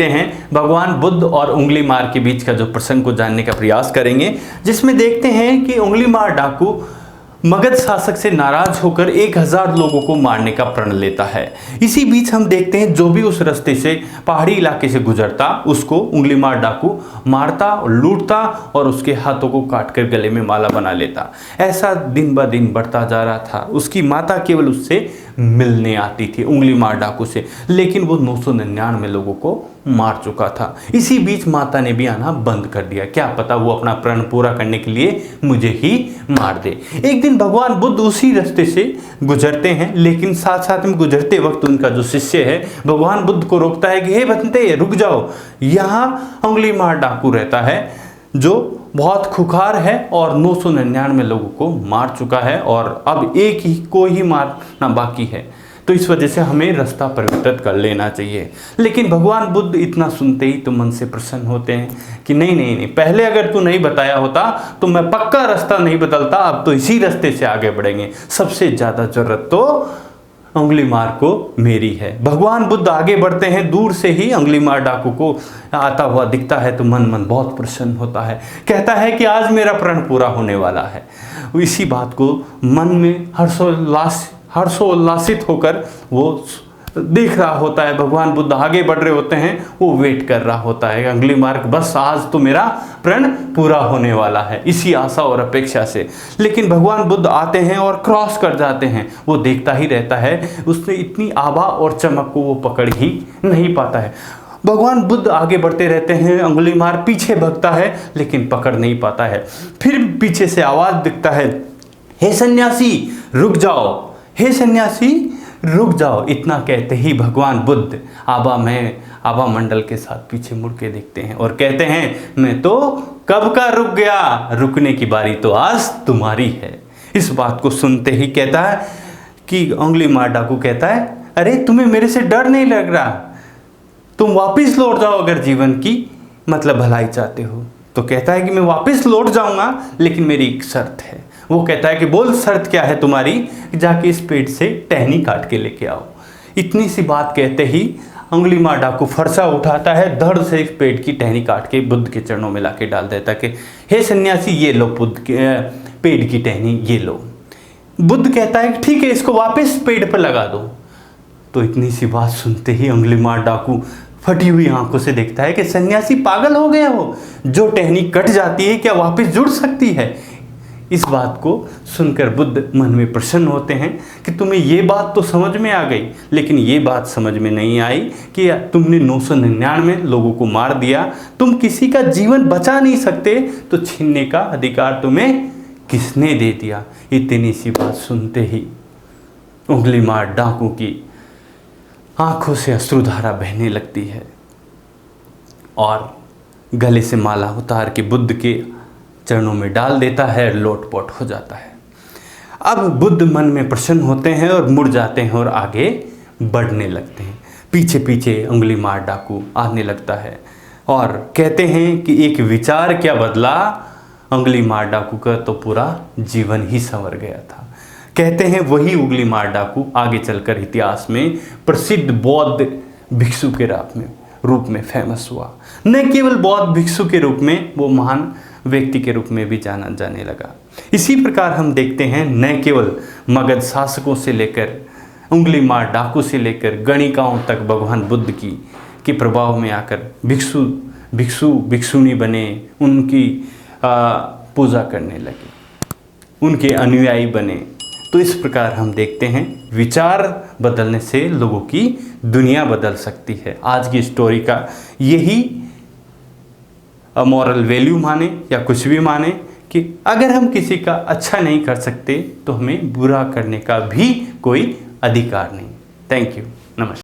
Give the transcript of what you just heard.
हैं भगवान बुद्ध और उंगली मार के बीच का जो प्रसंग को जानने का प्रयास करेंगे, जिसमें देखते हैं कि उंगली मार डाकू मगध शासक से नाराज होकर 1000 लोगों को मारने का प्रण लेता है। इसी बीच हम देखते हैं जो भी उस रास्ते से पहाड़ी इलाके से गुजरता उसको उंगली मार डाकू मारता और लूटता और उसके हाथों को काटकर गले में माला बना लेता। ऐसा दिन ब दिन बढ़ता जा रहा था। उसकी माता केवल उससे मिलने आती थी उंगली मार डाकू से, लेकिन वो 999 लोगों को मार चुका था। इसी बीच माता ने भी आना बंद कर दिया, क्या पता वो अपना प्रण पूरा करने के लिए मुझे ही मार दे। एक दिन भगवान बुद्ध उसी रास्ते से गुजरते हैं, लेकिन साथ साथ में गुजरते वक्त उनका जो शिष्य है भगवान बुद्ध को रोकता है कि हे बंते रुक जाओ, यहाँ उंगली मार डाकू रहता है जो बहुत खुखार है और 999 लोगों को मार चुका है और अब एक ही को ही मारना बाकी है, तो इस वजह से हमें रास्ता परिवर्तित कर लेना चाहिए। लेकिन भगवान बुद्ध इतना सुनते ही तो मन से प्रसन्न होते हैं कि नहीं नहीं नहीं, पहले अगर तू नहीं बताया होता तो मैं पक्का रास्ता नहीं बदलता, अब तो इसी रास्ते से आगे बढ़ेंगे, सबसे ज़्यादा जरूरत तो उंगली मार को मेरी है। भगवान बुद्ध आगे बढ़ते हैं, दूर से ही उंगली मार डाकू को आता हुआ दिखता है तो मन बहुत प्रसन्न होता है, कहता है कि आज मेरा प्रण पूरा होने वाला है। इसी बात को मन में हर्षोल्लासित होकर वो देख रहा होता है। भगवान बुद्ध आगे बढ़ रहे होते हैं, वो वेट कर रहा होता है उंगली मार, बस आज तो मेरा प्रण पूरा होने वाला है, इसी आशा और अपेक्षा से। लेकिन भगवान बुद्ध आते हैं और क्रॉस कर जाते हैं, वो देखता ही रहता है, उसने इतनी आभा और चमक को वो पकड़ ही नहीं पाता है। भगवान बुद्ध आगे बढ़ते रहते हैं, उंगली मार पीछे भगता है लेकिन पकड़ नहीं पाता है। फिर पीछे से आवाज दिखता है, हे सन्यासी रुक जाओ, हे सन्यासी रुक जाओ। इतना कहते ही भगवान बुद्ध आभा मंडल के साथ पीछे मुड़ के देखते हैं और कहते हैं मैं तो कब का रुक गया, रुकने की बारी तो आज तुम्हारी है। इस बात को सुनते ही कहता है कि उंगली मार डाकू कहता है, अरे तुम्हें मेरे से डर नहीं लग रहा, तुम वापस लौट जाओ अगर जीवन की भलाई चाहते हो। तो कहता है कि मैं वापस लौट जाऊंगा लेकिन मेरी एक शर्त है। वो कहता है कि बोल शर्त क्या है तुम्हारी, जाके इस पेड़ से टहनी काट के लेके आओ। इतनी सी बात कहते ही उंगली मार डाकू फरसा उठाता है, धड़ से एक पेड़ की टहनी काट के बुद्ध के चरणों में लाके डाल देता कि हे सन्यासी ये लो बुद्ध के पेड़ की टहनी ये लो। बुद्ध कहता है कि ठीक है इसको वापस पेड़ पर लगा दो। तो इतनी सी बात सुनते ही उंगली मार डाकू फटी हुई आंखों से देखता है कि सन्यासी पागल हो गया हो, जो टहनी कट जाती है क्या वापस जुड़ सकती है। इस बात को सुनकर बुद्ध मन में प्रसन्न होते हैं कि तुम्हें ये बात तो समझ में आ गई, लेकिन ये बात समझ में नहीं आई कि तुमने 999 लोगों को मार दिया, तुम किसी का जीवन बचा नहीं सकते तो छीनने का अधिकार तुम्हें किसने दे दिया। इतनी सी बात सुनते ही उंगली मार डाकू की आंखों से अश्रुधारा बहने लगती है और गले से माला उतार के बुद्ध के चरणों में डाल देता है, लोटपोट हो जाता है। अब बुद्ध मन में प्रसन्न होते हैं और मुड़ जाते हैं और आगे बढ़ने लगते हैं। पीछे पीछे उंगली मार डाकू आने लगता है और कहते हैं कि एक विचार क्या बदला, उंगली मार डाकू का तो पूरा जीवन ही संवर गया था। कहते हैं वही उंगली मार डाकू आगे चलकर इतिहास में प्रसिद्ध बौद्ध भिक्षु के रूप में फेमस हुआ। न केवल बौद्ध भिक्षु के रूप में, वो महान व्यक्ति के रूप में भी जाना जाने लगा। इसी प्रकार हम देखते हैं न केवल मगध शासकों से लेकर उंगली मार डाकू से लेकर गणिकाओं तक भगवान बुद्ध के प्रभाव में आकर भिक्षुनी बने, उनकी पूजा करने लगे, उनके अनुयायी बने। तो इस प्रकार हम देखते हैं विचार बदलने से लोगों की दुनिया बदल सकती है। आज की स्टोरी का यही मॉरल वैल्यू माने या कुछ भी माने कि अगर हम किसी का अच्छा नहीं कर सकते तो हमें बुरा करने का भी कोई अधिकार नहीं। Thank you.